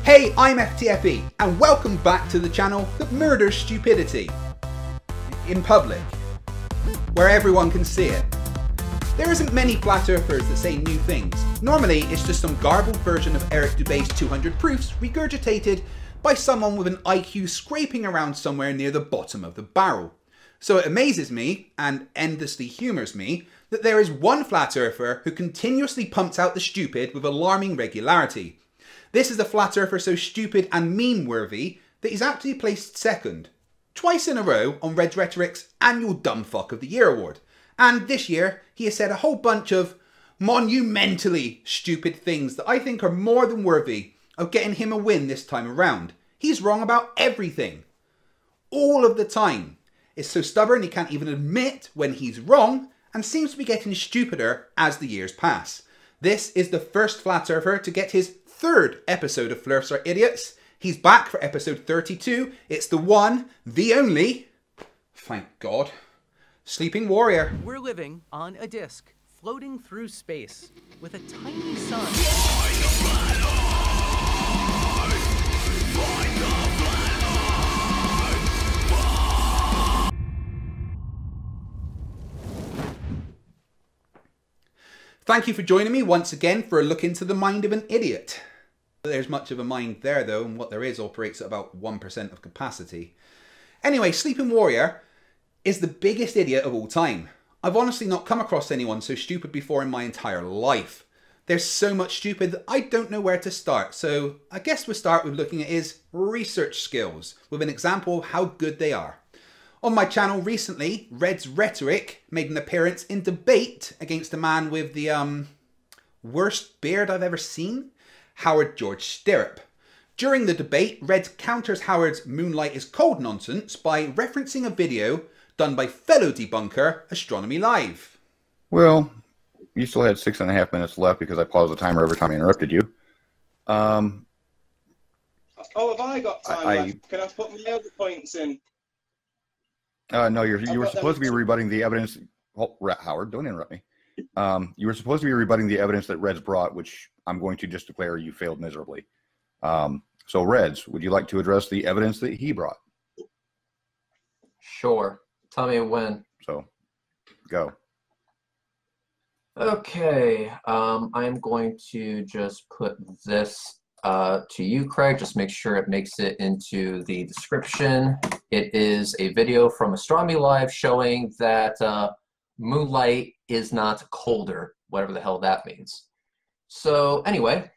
Hey, I'm FTFE, and welcome back to the channel that murders stupidity. In public. Where everyone can see it. There isn't many flat earthers that say new things. Normally, it's just some garbled version of Eric Dubay's 200 proofs regurgitated by someone with an IQ scraping around somewhere near the bottom of the barrel. So it amazes me, and endlessly humours me, that there is one flat earther who continuously pumps out the stupid with alarming regularity. This is a flat earther so stupid and meme-worthy that he's actually placed second, twice in a row on Red's Rhetoric's annual Dumb Fuck of the Year award. And this year, he has said a whole bunch of monumentally stupid things that I think are more than worthy of getting him a win this time around. He's wrong about everything. All of the time. Is so stubborn he can't even admit when he's wrong, and seems to be getting stupider as the years pass. This is the first flat earther to get his third episode of Flerfs Are Idiots. He's back for episode 32. It's the one, the only, thank God, Sleeping Warrior. We're living on a disk, floating through space, with a tiny sun. Thank you for joining me once again for a look into the mind of an idiot. There's much of a mind there though, and what there is operates at about 1% of capacity. Anyway, Sleeping Warrior is the biggest idiot of all time. I've honestly not come across anyone so stupid before in my entire life. There's so much stupid that I don't know where to start, so I guess we'll start with looking at his research skills, with an example of how good they are. On my channel recently, Red's Rhetoric made an appearance in debate against a man with the worst beard I've ever seen, Howard George Stirrup. During the debate, Red counters Howard's "Moonlight is cold" nonsense by referencing a video done by fellow debunker Astronomy Live. Well, you still had 6.5 minutes left because I paused the timer every time I interrupted you. Oh, have I got time left? Can I put my other points in? No, you were supposed to be rebutting the evidence. Oh, Howard, don't interrupt me. You were supposed to be rebutting the evidence that Reds brought, which I'm going to just declare you failed miserably. So, Reds, would you like to address the evidence that he brought? Sure. Tell me when. So, go. Okay. I'm going to just put this to you, Craig. Just make sure it makes it into the description. It is a video from Astronomy Live showing that moonlight is not colder, whatever the hell that means. So anyway,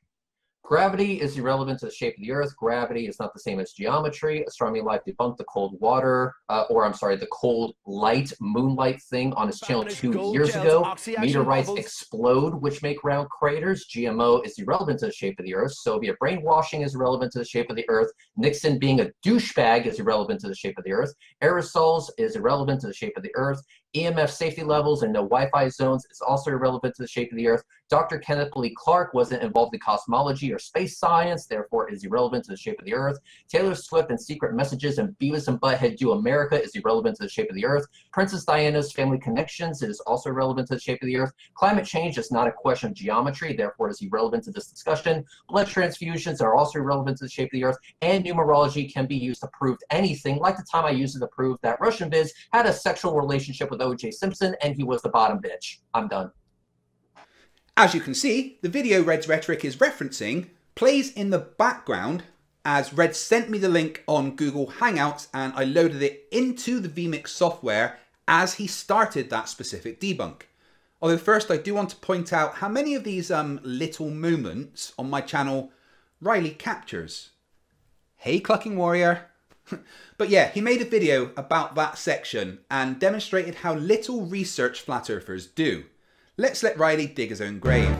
gravity is irrelevant to the shape of the Earth. Gravity is not the same as geometry. Astronomy Live debunked the cold water, the cold light, moonlight thing on his channel 2 years ago. Meteorites explode, which make round craters. GMO is irrelevant to the shape of the Earth. Soviet brainwashing is irrelevant to the shape of the Earth. Nixon being a douchebag is irrelevant to the shape of the Earth. Aerosols is irrelevant to the shape of the Earth. EMF safety levels and no Wi-Fi zones is also irrelevant to the shape of the Earth. Dr. Kenneth Lee Clark wasn't involved in cosmology or space science, therefore is irrelevant to the shape of the Earth. Taylor Swift and Secret Messages and Beavis and Butthead Do America is irrelevant to the shape of the Earth. Princess Diana's Family Connections is also irrelevant to the shape of the Earth. Climate change is not a question of geometry, therefore it is irrelevant to this discussion. Blood transfusions are also irrelevant to the shape of the Earth, and numerology can be used to prove anything, like the time I used it to prove that Russian Biz had a sexual relationship with O.J. Simpson and he was the bottom bitch. I'm done. As you can see, the video Red's Rhetoric is referencing plays in the background as Red sent me the link on Google Hangouts and I loaded it into the vMix software as he started that specific debunk. Although first I do want to point out how many of these little moments on my channel Riley captures. Hey Clucking Warrior. But yeah, he made a video about that section and demonstrated how little research flat earthers do. Let's let Riley dig his own grave.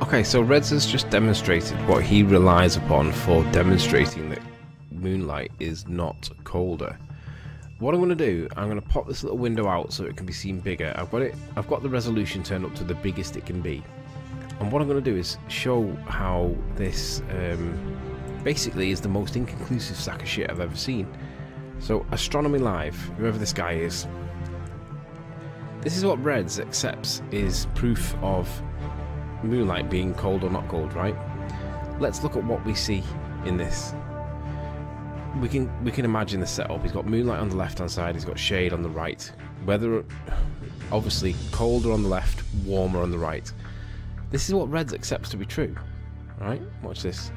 Okay, so Reds has just demonstrated what he relies upon for demonstrating that moonlight is not colder. What I'm going to do, I'm going to pop this little window out so it can be seen bigger. I've got the resolution turned up to the biggest it can be. And what I'm going to do is show how this basically is the most inconclusive sack of shit I've ever seen. So Astronomy Live, whoever this guy is, this is what Reds accepts is proof of moonlight being cold or not cold, right? let's look at what we see in this. We can imagine the setup. He's got moonlight on the left hand side, he's got shade on the right. Weather, obviously colder on the left, warmer on the right. This is what Reds accepts to be true. Alright, watch this.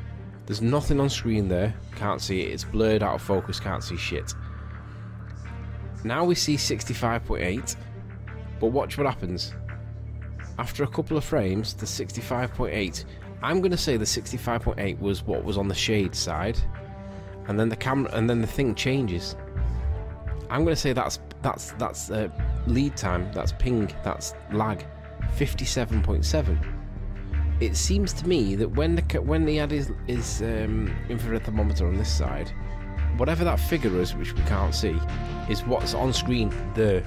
There's nothing on screen there, can't see it, it's blurred, out of focus, can't see shit. Now we see 65.8, but watch what happens. After a couple of frames, the 65.8, I'm going to say the 65.8 was what was on the shade side, and then the camera, and then the thing changes. I'm going to say that's lead time, that's ping, that's lag, 57.7. It seems to me that when he had his infrared thermometer on this side, whatever that figure is, which we can't see, is what's on screen there.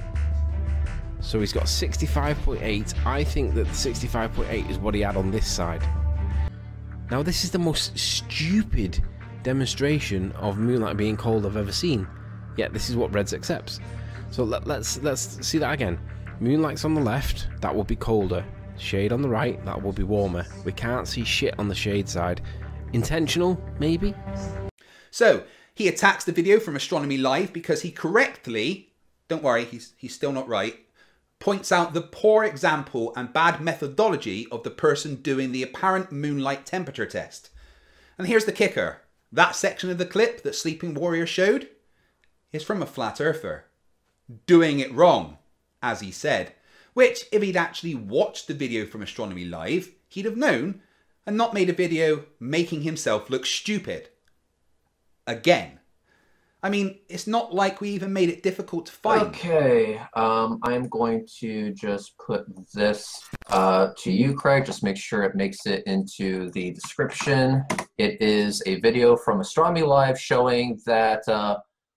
So he's got 65.8. I think that the 65.8 is what he had on this side. Now this is the most stupid demonstration of moonlight being cold I've ever seen. Yet this is what Reds accepts. So let's see that again. Moonlight's on the left, that will be colder. Shade on the right, that will be warmer. We can't see shit on the shade side. Intentional, maybe? So, he attacks the video from Astronomy Live because he correctly, don't worry, he's still not right, points out the poor example and bad methodology of the person doing the apparent moonlight temperature test. And here's the kicker. That section of the clip that Sleeping Warrior showed is from a flat earther. Doing it wrong, as he said. Which, if he'd actually watched the video from Astronomy Live, he'd have known and not made a video making himself look stupid. Again. I mean, it's not like we even made it difficult to find. Okay, I'm going to just put this to you, Craig. Just make sure it makes it into the description. It is a video from Astronomy Live showing that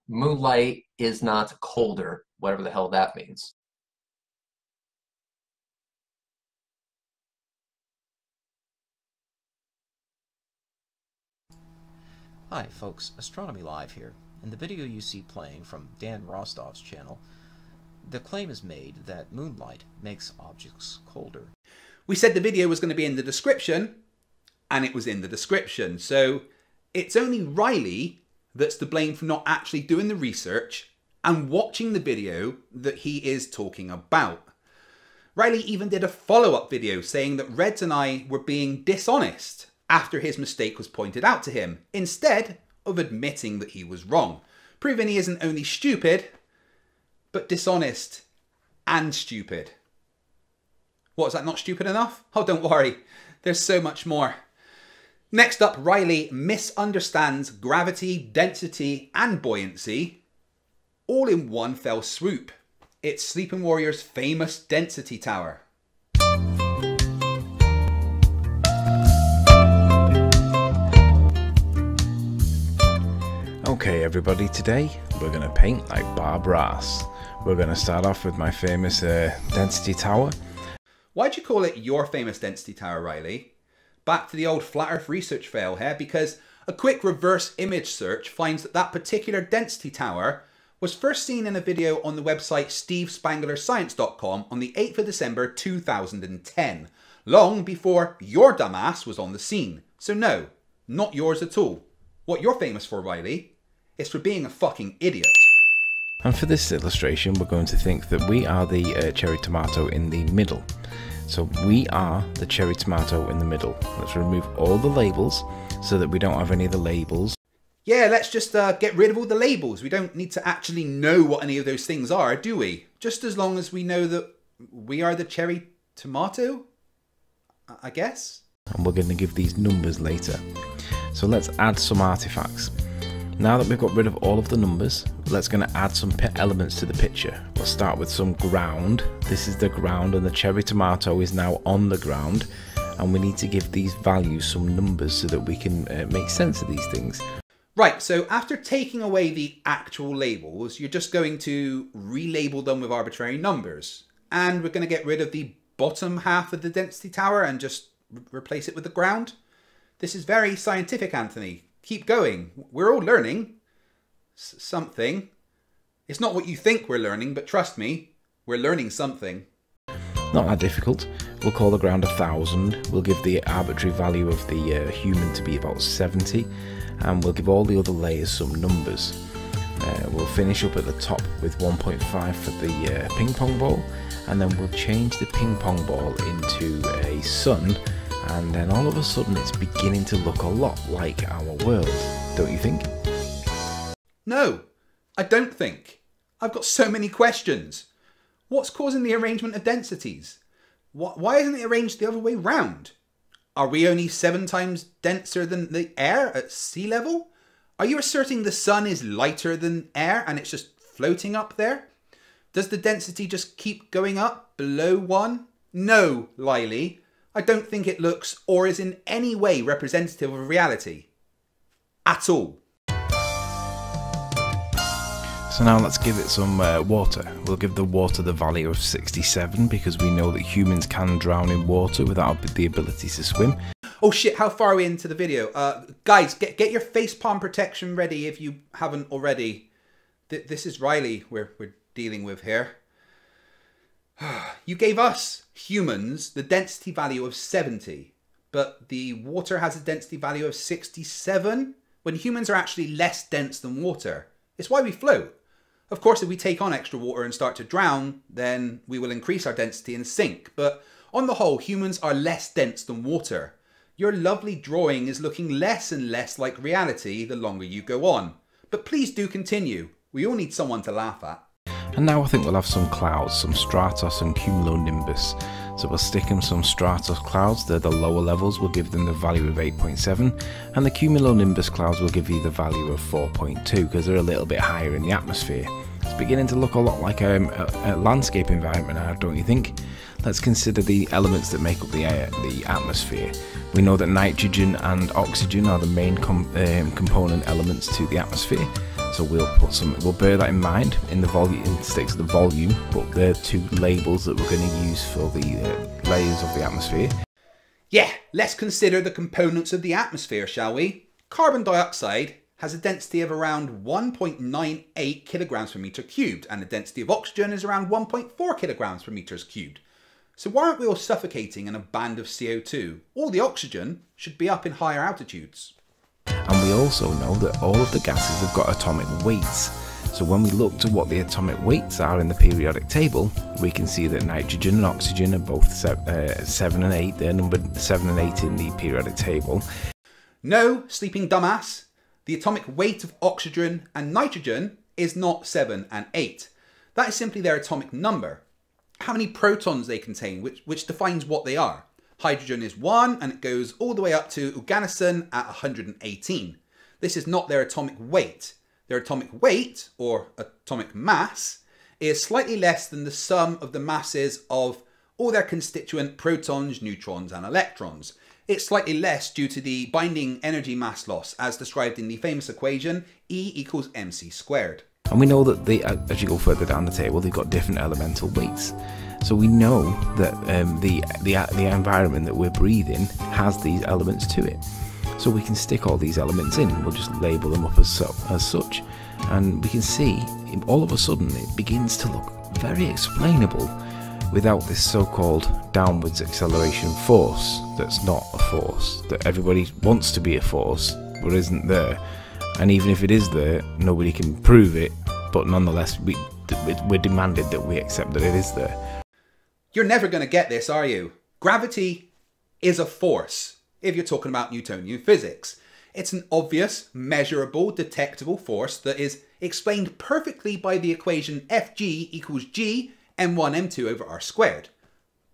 moonlight is not colder, whatever the hell that means. Hi folks, Astronomy Live here. In the video you see playing from Dan Rostov's channel, the claim is made that moonlight makes objects colder. We said the video was going to be in the description, and it was in the description. So it's only Riley that's to blame for not actually doing the research and watching the video that he is talking about. Riley even did a follow-up video saying that Reds and I were being dishonest after his mistake was pointed out to him, instead of admitting that he was wrong, proving he isn't only stupid, but dishonest and stupid. What, is that not stupid enough? Oh, don't worry, there's so much more. Next up, Riley misunderstands gravity, density, and buoyancy, all in one fell swoop. It's Sleeping Warrior's famous density tower. Okay everybody, today we're going to paint like Bob Ross. We're going to start off with my famous density tower. Why'd you call it your famous density tower, Riley? Back to the old flat earth research fail here, because a quick reverse image search finds that that particular density tower was first seen in a video on the website stevespanglerscience.com on the 8th of December 2010, long before your dumbass was on the scene. So no, not yours at all. What you're famous for, Riley, is for being a fucking idiot. And for this illustration, we're going to think that we are the cherry tomato in the middle. So we are the cherry tomato in the middle. Let's remove all the labels so that we don't have any of the labels. Yeah, let's just get rid of all the labels. We don't need to actually know what any of those things are, do we? Just as long as we know that we are the cherry tomato, I guess? And we're going to give these numbers later. So let's add some artifacts. Now that we've got rid of all of the numbers, let's going to add some elements to the picture. We'll start with some ground. This is the ground and the cherry tomato is now on the ground. And we need to give these values some numbers so that we can make sense of these things. Right, so after taking away the actual labels, you're just going to relabel them with arbitrary numbers. And we're going to get rid of the bottom half of the density tower and just replace it with the ground. This is very scientific, Anthony. Keep going. We're all learning something. It's not what you think we're learning, but trust me, we're learning something. Not that difficult. We'll call the ground 1000. We'll give the arbitrary value of the human to be about 70, and we'll give all the other layers some numbers. We'll finish up at the top with 1.5 for the ping pong ball, and then we'll change the ping pong ball into a sun, and then all of a sudden it's beginning to look a lot like our world, don't you think? No, I don't think. I've got so many questions. What's causing the arrangement of densities? Why isn't it arranged the other way round? Are we only 7 times denser than the air at sea level? Are you asserting the sun is lighter than air and it's just floating up there? Does the density just keep going up below 1? No, Lily. I don't think it looks or is in any way representative of reality. At all. So now let's give it some water. We'll give the water the value of 67 because we know that humans can drown in water without the ability to swim. Oh shit, how far are we into the video? Guys, get your facepalm protection ready if you haven't already. This is Riley we're dealing with here. You gave us, humans, the density value of 70, but the water has a density value of 67, when humans are actually less dense than water. It's why we float. Of course, if we take on extra water and start to drown, then we will increase our density and sink. But on the whole, humans are less dense than water. Your lovely drawing is looking less and less like reality the longer you go on. But please do continue. We all need someone to laugh at. And now I think we'll have some clouds, some stratos and cumulonimbus. So we'll stick them some stratos clouds, they're the lower levels, we'll give them the value of 8.7, and the cumulonimbus clouds will give you the value of 4.2 because they're a little bit higher in the atmosphere. It's beginning to look a lot like a landscape environment now, don't you think? Let's consider the elements that make up the atmosphere. We know that nitrogen and oxygen are the main component elements to the atmosphere. So we'll bear that in mind in the volume, in stakes of the volume, but they're 2 labels that we're going to use for the layers of the atmosphere. Yeah, let's consider the components of the atmosphere, shall we? Carbon dioxide has a density of around 1.98 kilograms per meter cubed, and the density of oxygen is around 1.4 kilograms per meters cubed. So why aren't we all suffocating in a band of CO2? All the oxygen should be up in higher altitudes. And we also know that all of the gases have got atomic weights. So when we look to what the atomic weights are in the periodic table, we can see that nitrogen and oxygen are both 7 and 8. They're numbered 7 and 8 in the periodic table. No, sleeping dumbass. The atomic weight of oxygen and nitrogen is not 7 and 8. That is simply their atomic number. How many protons they contain, which defines what they are. Hydrogen is 1 and it goes all the way up to Uganison at 118. This is not their atomic weight. Their atomic weight, or atomic mass, is slightly less than the sum of the masses of all their constituent protons, neutrons and electrons. It's slightly less due to the binding energy mass loss as described in the famous equation E equals mc squared. And we know that as you go further down the table, they've got different elemental weights. So we know that the environment that we're breathing has these elements to it. So we can stick all these elements in. We'll just label them up as such. And we can see, all of a sudden, it begins to look very explainable without this so-called downwards acceleration force that's not a force, that everybody wants to be a force, but isn't there. And even if it is there, nobody can prove it, but nonetheless, we're demanded that we accept that it is there. You're never going to get this, are you? Gravity is a force, if you're talking about Newtonian physics. It's an obvious, measurable, detectable force that is explained perfectly by the equation Fg equals g m1 m2 over r squared.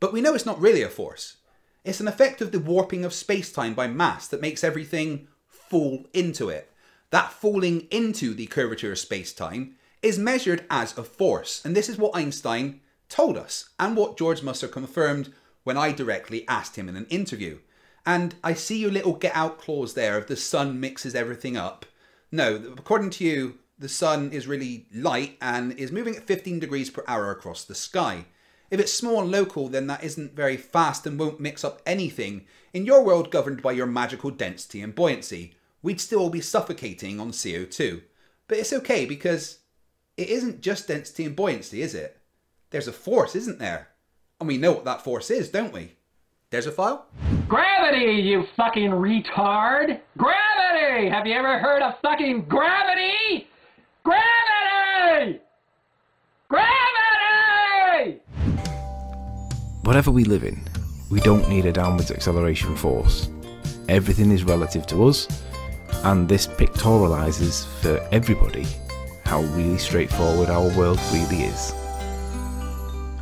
But we know it's not really a force. It's an effect of the warping of space-time by mass that makes everything fall into it. That falling into the curvature of space-time is measured as a force, and this is what Einstein told us, and what George Musser confirmed when I directly asked him in an interview. And I see your little get out clause there of the sun mixes everything up. No, according to you, the sun is really light and is moving at 15 degrees per hour across the sky. If it's small and local, then that isn't very fast and won't mix up anything. In your world governed by your magical density and buoyancy, we'd still all be suffocating on CO2. But it's okay because it isn't just density and buoyancy, is it? There's a force, isn't there? And we know what that force is, don't we? There's a file. Gravity, you fucking retard! Gravity! Have you ever heard of fucking gravity? Gravity! Gravity! Whatever we live in, we don't need a downwards acceleration force. Everything is relative to us, and this pictorializes for everybody how really straightforward our world really is.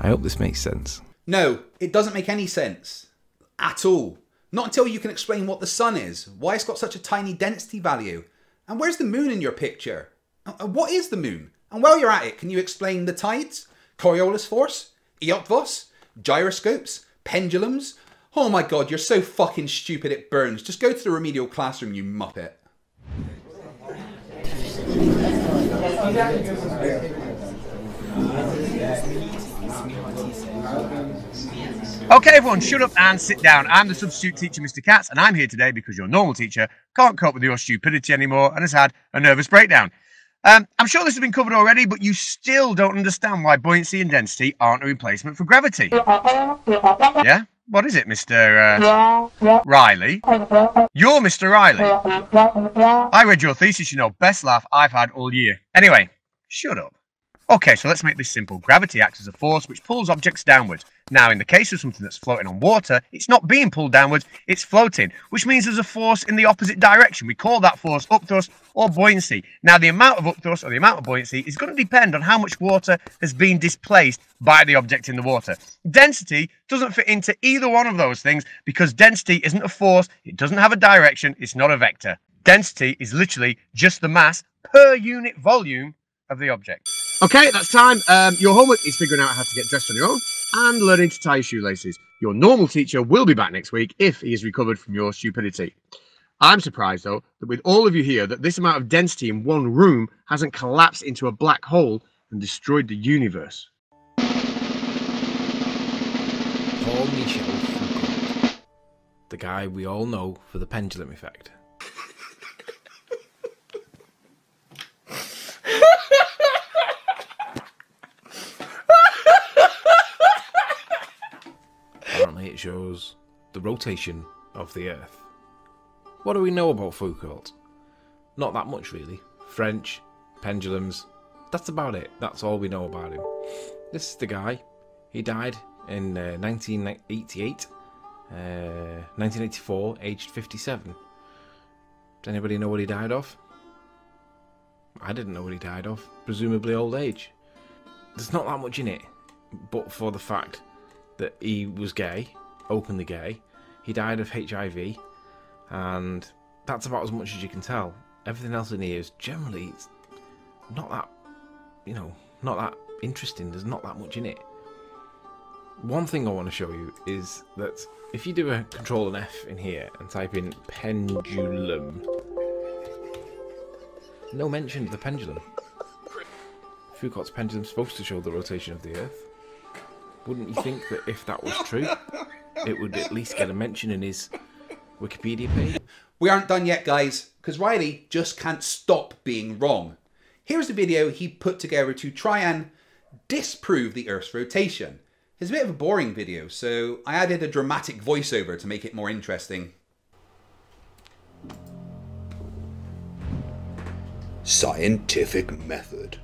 I hope this makes sense. No, it doesn't make any sense. At all. Not until you can explain what the sun is, why it's got such a tiny density value, and where's the moon in your picture? And what is the moon? And while you're at it, can you explain the tides, Coriolis force, Eötvös, gyroscopes, pendulums? Oh my god, you're so fucking stupid it burns. Just go to the remedial classroom, you muppet. Okay everyone, shut up and sit down. I'm the substitute teacher, Mr. Katz, and I'm here today because your normal teacher can't cope with your stupidity anymore and has had a nervous breakdown. I'm sure this has been covered already, but you still don't understand why buoyancy and density aren't a replacement for gravity. Yeah? What is it, Mr. Riley? You're Mr. Riley. I read your thesis, you know, best laugh I've had all year. Anyway, shut up. Okay, so let's make this simple. Gravity acts as a force which pulls objects downwards. Now, in the case of something that's floating on water, it's not being pulled downwards, it's floating, which means there's a force in the opposite direction. We call that force upthrust or buoyancy. Now, the amount of upthrust or the amount of buoyancy is going to depend on how much water has been displaced by the object in the water. Density doesn't fit into either one of those things because density isn't a force, it doesn't have a direction, it's not a vector. Density is literally just the mass per unit volume of the object. Okay, that's time. Your homework is figuring out how to get dressed on your own and learning to tie your shoelaces. Your normal teacher will be back next week if he has recovered from your stupidity. I'm surprised, though, that with all of you here, that this amount of density in one room hasn't collapsed into a black hole and destroyed the universe. Paul Michel Foucault, the guy we all know for the pendulum effect. Apparently it shows the rotation of the Earth. What do we know about Foucault? Not that much really. French, pendulums, that's about it. That's all we know about him. This is the guy. He died in 1984, aged 57. Does anybody know what he died of? I didn't know what he died of. Presumably old age. There's not that much in it, but for the fact that he was gay, openly gay. He died of HIV, and that's about as much as you can tell. Everything else in here is generally it's not that, not that interesting. There's not that much in it. One thing I want to show you is that if you do a Control and F in here and type in pendulum, no mention of the pendulum. Foucault's pendulum is supposed to show the rotation of the Earth. Wouldn't you think that if that was true, it would at least get a mention in his Wikipedia page? We aren't done yet, guys, because Riley just can't stop being wrong. Here's a video he put together to try and disprove the Earth's rotation. It's a bit of a boring video, so I added a dramatic voiceover to make it more interesting. Scientific method.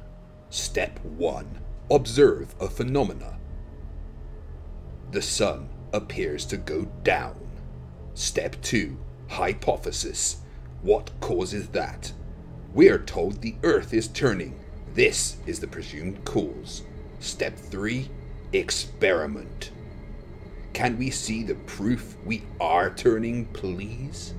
Step 1. Observe a phenomena. The sun appears to go down. Step 2. Hypothesis. What causes that? We are told the Earth is turning. This is the presumed cause. Step 3. Experiment. Can we see the proof we are turning, please?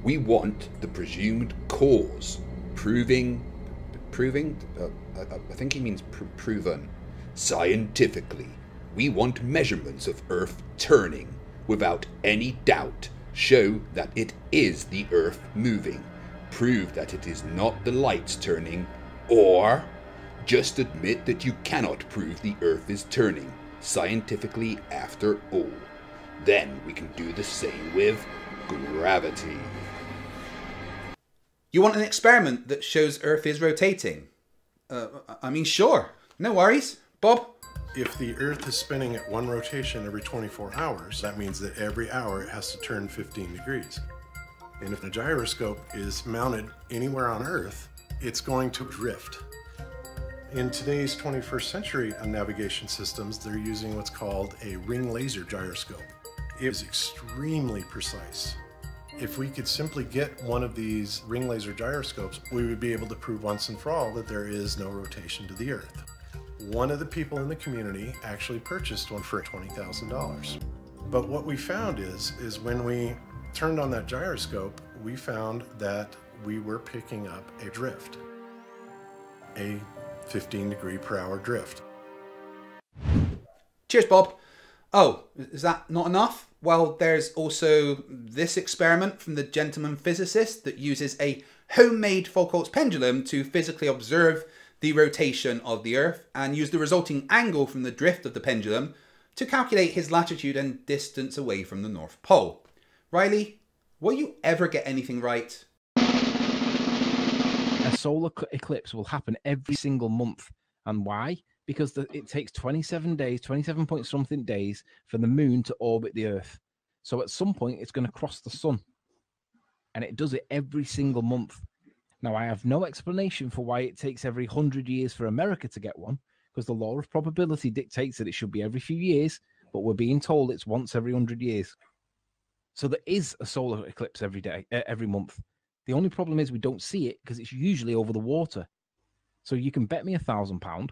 We want the presumed cause. I think he means proven. Scientifically, we want measurements of Earth turning. Without any doubt, show that it is the Earth moving. Prove that it is not the lights turning, or just admit that you cannot prove the Earth is turning, scientifically after all. Then we can do the same with gravity. You want an experiment that shows Earth is rotating? I mean, sure. No worries. Bob? If the Earth is spinning at one rotation every 24 hours, that means that every hour it has to turn 15 degrees. And if the gyroscope is mounted anywhere on Earth, it's going to drift. In today's 21st century navigation systems, they're using what's called a ring laser gyroscope. It is extremely precise. If we could simply get one of these ring laser gyroscopes, we would be able to prove once and for all that there is no rotation to the Earth. One of the people in the community actually purchased one for $20,000. But what we found is when we turned on that gyroscope, we found that we were picking up a drift, a 15-degree-per-hour drift. Cheers, Bob. Oh, is that not enough? Well, there's also this experiment from the gentleman physicist that uses a homemade Foucault's pendulum to physically observe the rotation of the Earth and use the resulting angle from the drift of the pendulum to calculate his latitude and distance away from the North Pole. Riley, will you ever get anything right? A solar eclipse will happen every single month. And why? Because it takes 27 days, 27 point something days for the moon to orbit the Earth. So at some point it's going to cross the sun. And it does it every single month. Now, I have no explanation for why it takes every 100 years for America to get one, because the law of probability dictates that it should be every few years, but we're being told it's once every 100 years. So there is a solar eclipse every month. The only problem is we don't see it because it's usually over the water. So you can bet me £1,000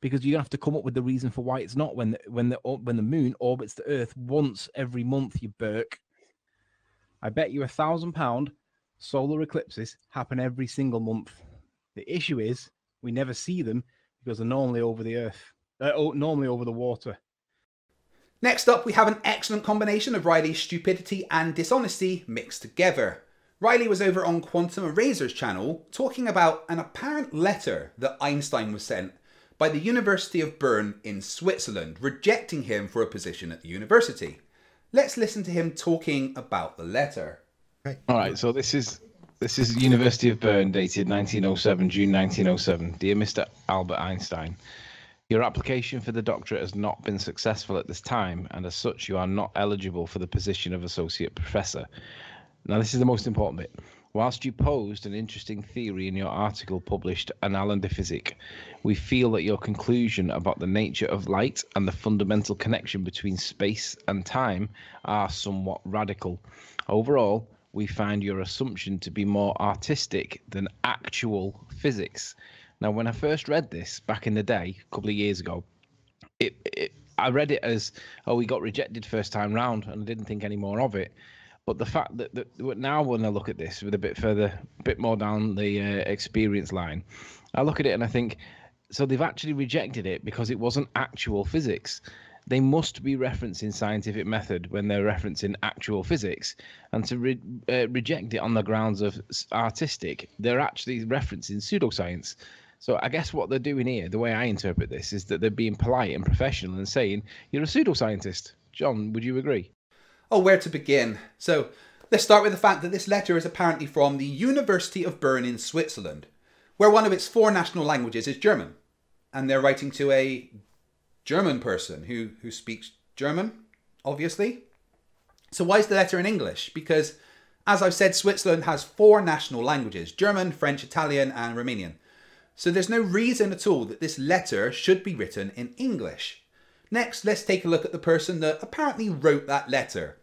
because you have to come up with the reason for why it's not when the moon orbits the Earth once every month, you Burke. I bet you £1,000 solar eclipses happen every single month. The issue is we never see them because they're normally over the Earth, normally over the water. Next up, we have an excellent combination of Riley's stupidity and dishonesty mixed together. Riley was over on Quantum Eraser's channel talking about an apparent letter that Einstein was sent by the University of Bern in Switzerland, rejecting him for a position at the university. Let's listen to him talking about the letter. All right, so this is University of Bern, dated 1907, June 1907. Dear Mr. Albert Einstein, your application for the doctorate has not been successful at this time, and as such you are not eligible for the position of associate professor. Now, this is the most important bit. Whilst you posed an interesting theory in your article published Annalen der Physik, we feel that your conclusion about the nature of light and the fundamental connection between space and time are somewhat radical. Overall, we find your assumption to be more artistic than actual physics. Now, when I first read this back in the day, a couple of years ago, I read it as, oh, we got rejected first time round, and I didn't think any more of it. But the fact that now when I look at this with a bit more down the experience line, I look at it and I think, so they've actually rejected it because it wasn't actual physics. They must be referencing scientific method when they're referencing actual physics, and to reject it on the grounds of artistic, they're actually referencing pseudoscience. So I guess what they're doing here, the way I interpret this, is that they're being polite and professional and saying, you're a pseudoscientist. John, would you agree? Oh, where to begin? So let's start with the fact that this letter is apparently from the University of Bern in Switzerland, where one of its 4 national languages is German. And they're writing to a German person who speaks German, obviously. So why is the letter in English? Because, as I've said, Switzerland has 4 national languages: German, French, Italian and Romanian. So there's no reason at all that this letter should be written in English. Next, let's take a look at the person that apparently wrote that letter.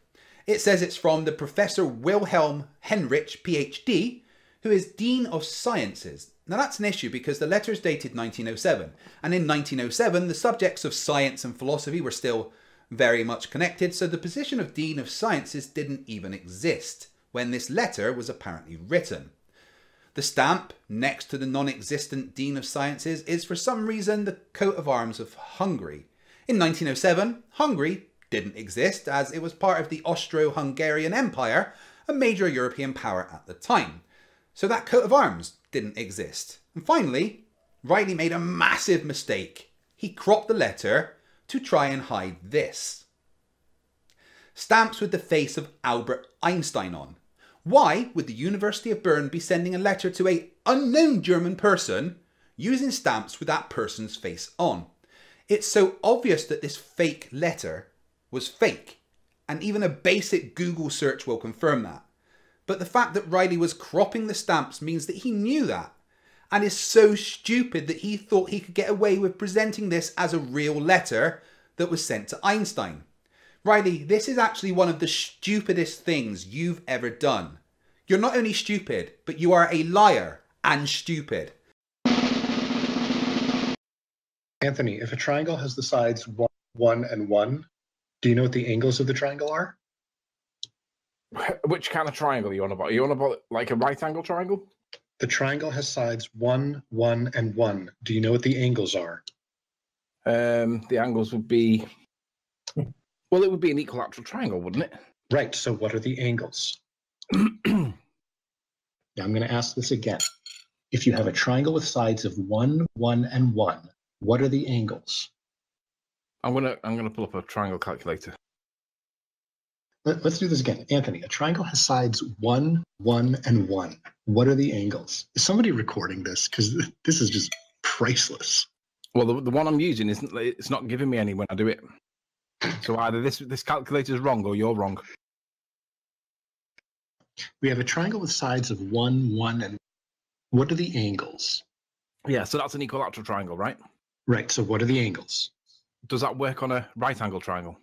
It says it's from the Professor Wilhelm Henrich, PhD, who is Dean of Sciences. Now that's an issue because the letter is dated 1907, and in 1907 the subjects of science and philosophy were still very much connected, so the position of Dean of Sciences didn't even exist when this letter was apparently written. The stamp next to the non-existent Dean of Sciences is for some reason the coat of arms of Hungary. In 1907, Hungary didn't exist as it was part of the Austro-Hungarian Empire, a major European power at the time. So that coat of arms didn't exist. And finally, Riley made a massive mistake. He cropped the letter to try and hide this. Stamps with the face of Albert Einstein on. Why would the University of Bern be sending a letter to an unknown German person using stamps with that person's face on? It's so obvious that this fake letter was fake, and even a basic Google search will confirm that. But the fact that Riley was cropping the stamps means that he knew that, and is so stupid that he thought he could get away with presenting this as a real letter that was sent to Einstein. Riley, this is actually one of the stupidest things you've ever done. You're not only stupid, but you are a liar and stupid. Anthony, if a triangle has the sides 1, 1, and 1, do you know what the angles of the triangle are? Which kind of triangle are you on about? Are you on about like a right angle triangle? The triangle has sides 1, 1, and 1. Do you know what the angles are? The angles would be... Well, it would be an equilateral triangle, wouldn't it? Right, so what are the angles? Now I'm going to ask this again. If you have a triangle with sides of 1, 1, and 1, what are the angles? I'm gonna pull up a triangle calculator. Let's do this again. Anthony, a triangle has sides 1, 1, and 1. What are the angles? Is somebody recording this? Because this is just priceless. Well, the one I'm using it's not giving me any when I do it. So either this calculator is wrong or you're wrong. We have a triangle with sides of 1, 1, and what are the angles? Yeah, so that's an equilateral triangle, right? Right, so what are the angles? Does that work on a right angle triangle?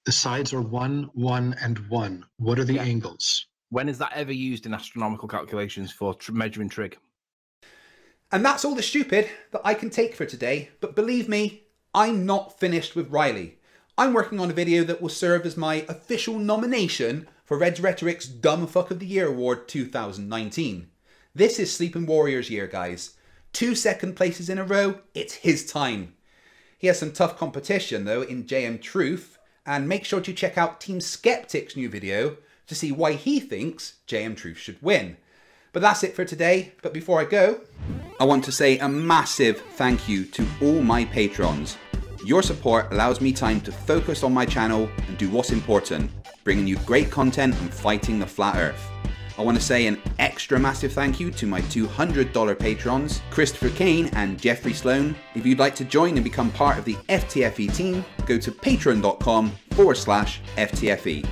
The sides are 1, 1, and 1. What are the angles? When is that ever used in astronomical calculations for measuring trig? And that's all the stupid that I can take for today. But believe me, I'm not finished with Riley. I'm working on a video that will serve as my official nomination for Red's Rhetoric's Dumb Fuck of the Year Award 2019. This is Sleeping Warriors year, guys. 2 second places in a row, it's his time. He has some tough competition though in JM Truth, and make sure to check out Team Skeptic's new video to see why he thinks JM Truth should win. But that's it for today. But before I go, I want to say a massive thank you to all my patrons. Your support allows me time to focus on my channel and do what's important, bringing you great content and fighting the flat earth. I want to say an extra massive thank you to my $200 patrons, Christopher Kane and Jeffrey Sloan. If you'd like to join and become part of the FTFE team, go to patreon.com/FTFE.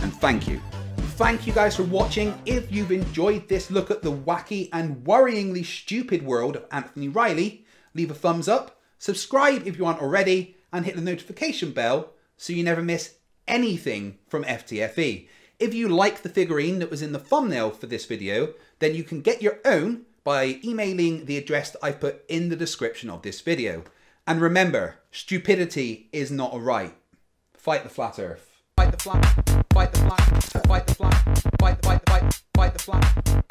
And thank you. Thank you guys for watching. If you've enjoyed this look at the wacky and worryingly stupid world of Anthony Riley, leave a thumbs up, subscribe if you aren't already, and hit the notification bell so you never miss anything from FTFE. If you like the figurine that was in the thumbnail for this video, then you can get your own by emailing the address that I've put in the description of this video. And remember, stupidity is not a right. Fight the flat earth. Fight the flat, fight the flat, fight the flat, fight the flat.